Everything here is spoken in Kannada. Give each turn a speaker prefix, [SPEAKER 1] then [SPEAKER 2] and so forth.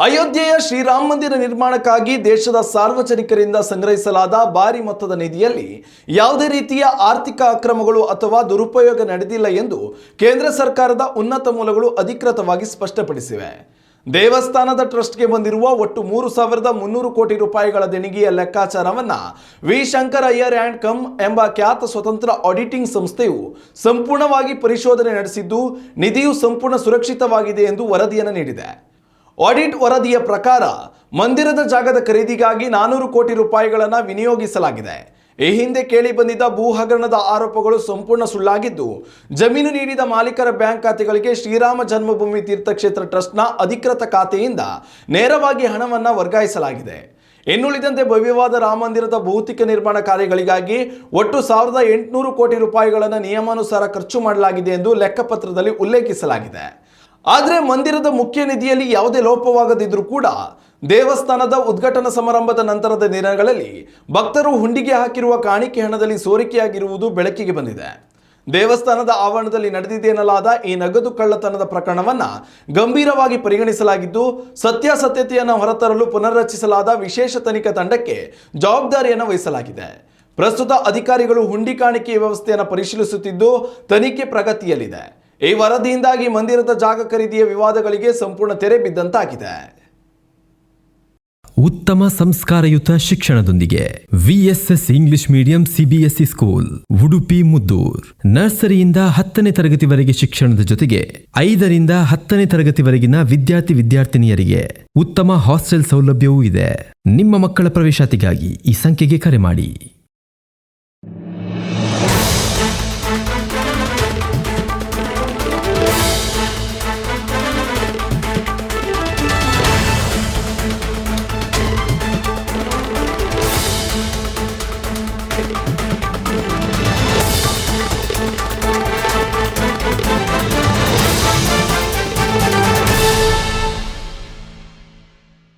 [SPEAKER 1] ಅಯೋಧ್ಯೆಯ ಶ್ರೀರಾಮ ಮಂದಿರ ನಿರ್ಮಾಣಕ್ಕಾಗಿ ದೇಶದ ಸಾರ್ವಜನಿಕರಿಂದ ಸಂಗ್ರಹಿಸಲಾದ ಭಾರಿ ಮೊತ್ತದ ನಿಧಿಯಲ್ಲಿ ಯಾವುದೇ ರೀತಿಯ ಆರ್ಥಿಕ ಅಕ್ರಮಗಳು ಅಥವಾ ದುರುಪಯೋಗ ನಡೆದಿಲ್ಲ ಎಂದು ಕೇಂದ್ರ ಸರ್ಕಾರದ ಉನ್ನತ ಮೂಲಗಳು ಅಧಿಕೃತವಾಗಿ ಸ್ಪಷ್ಟಪಡಿಸಿವೆ. ದೇವಸ್ಥಾನದ ಟ್ರಸ್ಟ್ಗೆ ಬಂದಿರುವ ಒಟ್ಟು 3,300 ಕೋಟಿ ರೂಪಾಯಿಗಳ ದೇಣಿಗೆಯ ಲೆಕ್ಕಾಚಾರವನ್ನು ವಿ ಶಂಕರ್ ಅಯ್ಯರ್ ಆ್ಯಂಡ್ ಕಮ್ ಎಂಬ ಖ್ಯಾತ ಸ್ವತಂತ್ರ ಆಡಿಟಿಂಗ್ ಸಂಸ್ಥೆಯು ಸಂಪೂರ್ಣವಾಗಿ ಪರಿಶೋಧನೆ ನಡೆಸಿದ್ದು ನಿಧಿಯು ಸಂಪೂರ್ಣ ಸುರಕ್ಷಿತವಾಗಿದೆ ಎಂದು ವರದಿಯನ್ನು ನೀಡಿದೆ. ಆಡಿಟ್ ವರದಿಯ ಪ್ರಕಾರ ಮಂದಿರದ ಜಾಗದ ಖರೀದಿಗಾಗಿ 400 ಕೋಟಿ ರೂಪಾಯಿಗಳನ್ನು ವಿನಿಯೋಗಿಸಲಾಗಿದೆ. ಈ ಹಿಂದೆ ಕೇಳಿ ಬಂದಿದ್ದ ಭೂ ಹಗರಣದ ಆರೋಪಗಳು ಸಂಪೂರ್ಣ ಸುಳ್ಳಾಗಿದ್ದು, ಜಮೀನು ನೀಡಿದ ಮಾಲೀಕರ ಬ್ಯಾಂಕ್ ಖಾತೆಗಳಿಗೆ ಶ್ರೀರಾಮ ಜನ್ಮಭೂಮಿ ತೀರ್ಥಕ್ಷೇತ್ರ ಟ್ರಸ್ಟ್ನ ಅಧಿಕೃತ ಖಾತೆಯಿಂದ ನೇರವಾಗಿ ಹಣವನ್ನು ವರ್ಗಾಯಿಸಲಾಗಿದೆ. ಇನ್ನುಳಿದಂತೆ ಭವ್ಯವಾದ ರಾಮ ಮಂದಿರದ ಭೌತಿಕ ನಿರ್ಮಾಣ ಕಾರ್ಯಗಳಿಗಾಗಿ ಒಟ್ಟು 1,800 ಕೋಟಿ ರೂಪಾಯಿಗಳನ್ನು ನಿಯಮಾನುಸಾರ ಖರ್ಚು ಮಾಡಲಾಗಿದೆ ಎಂದು ಲೆಕ್ಕಪತ್ರದಲ್ಲಿ ಉಲ್ಲೇಖಿಸಲಾಗಿದೆ. ಆದರೆ ಮಂದಿರದ ಮುಖ್ಯ ನಿಧಿಯಲ್ಲಿ ಯಾವುದೇ ಲೋಪವಾಗದಿದ್ದರೂ ಕೂಡ ದೇವಸ್ಥಾನದ ಉದ್ಘಾಟನಾ ಸಮಾರಂಭದ ನಂತರದ ದಿನಗಳಲ್ಲಿ ಭಕ್ತರು ಹುಂಡಿಗೆ ಹಾಕಿರುವ ಕಾಣಿಕೆ ಹಣದಲ್ಲಿ ಸೋರಿಕೆಯಾಗಿರುವುದು ಬೆಳಕಿಗೆ ಬಂದಿದೆ. ದೇವಸ್ಥಾನದ ಆವರಣದಲ್ಲಿ ನಡೆದಿದೆ ಎನ್ನಲಾದ ಈ ನಗದು ಕಳ್ಳತನದ ಪ್ರಕರಣವನ್ನು ಗಂಭೀರವಾಗಿ ಪರಿಗಣಿಸಲಾಗಿದ್ದು, ಸತ್ಯಾಸತ್ಯತೆಯನ್ನು ಹೊರತರಲು ಪುನರ್ರಚಿಸಲಾದ ವಿಶೇಷ ತನಿಖಾ ತಂಡಕ್ಕೆ ಜವಾಬ್ದಾರಿಯನ್ನು ವಹಿಸಲಾಗಿದೆ. ಪ್ರಸ್ತುತ ಅಧಿಕಾರಿಗಳು ಹುಂಡಿ ಕಾಣಿಕೆ ವ್ಯವಸ್ಥೆಯನ್ನು ಪರಿಶೀಲಿಸುತ್ತಿದ್ದು, ತನಿಖೆ ಪ್ರಗತಿಯಲ್ಲಿದೆ. ಈ ವರದಿಯಿಂದಾಗಿ ಮಂದಿರದ ಜಾಗ ಖರೀದಿಯ ವಿವಾದಗಳಿಗೆ ಸಂಪೂರ್ಣ ತೆರೆ ಬಿದ್ದಂತಾಗಿದೆ.
[SPEAKER 2] ಉತ್ತಮ ಸಂಸ್ಕಾರಯುತ ಶಿಕ್ಷಣದೊಂದಿಗೆ VSS English medium CBSE school Udupi Muddur. ನರ್ಸರಿಯಿಂದ 10ನೇ ತರಗತಿವರೆಗೆ ಶಿಕ್ಷಣದ ಜೊತೆಗೆ 5ರಿಂದ 10ನೇ ತರಗತಿವರೆಗಿನ ವಿದ್ಯಾರ್ಥಿನಿಯರಿಗೆ ಉತ್ತಮ ಹಾಸ್ಟೆಲ್ ಸೌಲಭ್ಯವೂ ಇದೆ. ನಿಮ್ಮ ಮಕ್ಕಳ ಪ್ರವೇಶಾತಿಗಾಗಿ ಈ ಸಂಖ್ಯೆಗೆ ಕರೆ ಮಾಡಿ.